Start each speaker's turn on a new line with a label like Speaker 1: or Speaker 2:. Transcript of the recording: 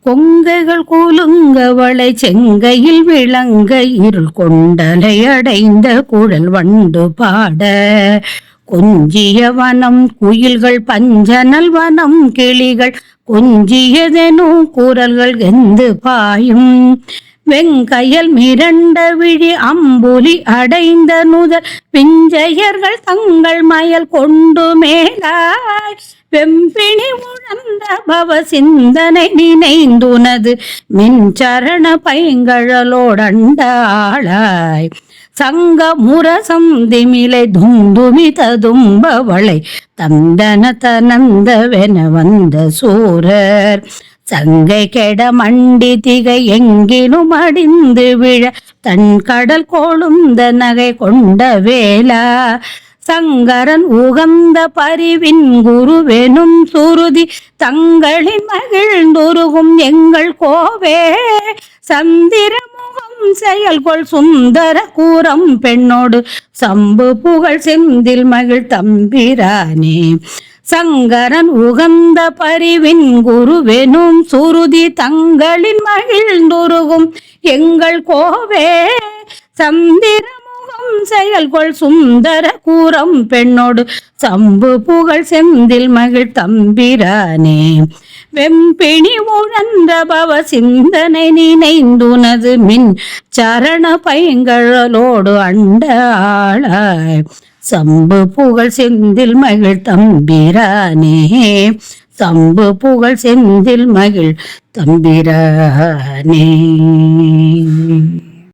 Speaker 1: கொங்கைகள் கூலுங்கவளை செங்கையில் விளங்க இருள் கொண்டலை அடைந்த குழல் வண்டு பாட கொஞ்சிய வனம் குயில்கள் பஞ்சனல் வனம் கிளிகள் கொஞ்சியதெனும் குரல்கள் எந்து பாயும் வெங்கயல் மிரண்ட விழி அம்புலி அடைந்த நுதல் பிஞ்சையர்கள் தங்கள் மயல் கொண்டு மேலாய் வெம்பிணி உழந்த பவ சிந்தனை நினைந்துனது மின்சரண பைங்கழலோடண்டாளாய் சங்க முரசம் திமிலை துந்துமித தும்பவளை தந்தன தனந்தவென வந்த சூரர் சங்கை கெட மண்டி திகை எங்கினும் அடிந்து விழ தன் கடல் கொழுந்த நகை கொண்ட வேளா சங்கரன் உகந்த பரிவின் குருவெனும் சுருதி தங்களின் மகிழ்ந்துருகும் எங்கள் கோவே சந்திரமுகம் செயல்கொள் சுந்தர கூரம் பெண்ணோடு சம்பு புகழ் செந்தில் மகிழ் தம்பிரானே சங்கரன் உகந்த பரிவின் குருவெனும் சுருதி தங்களின் மகிழ்ந்துருகும் எங்கள் கோவே சந்திரமுகம் செயல்கொள் சுந்தர கூரம் பெண்ணோடு சம்பு புகழ் செந்தில் மகிழ் தம்பிரானே வெம்பிணி உழன்ற பவ சிந்தனை நினைந்துனது மின் சரண பைங்கழலோடு அண்ட ஆளாய் சம்பு புகழ் செந்தில் மகிழ் தம்பிரானே சம்பு புகழ் செந்தில் மகிழ் தம்பிரானே.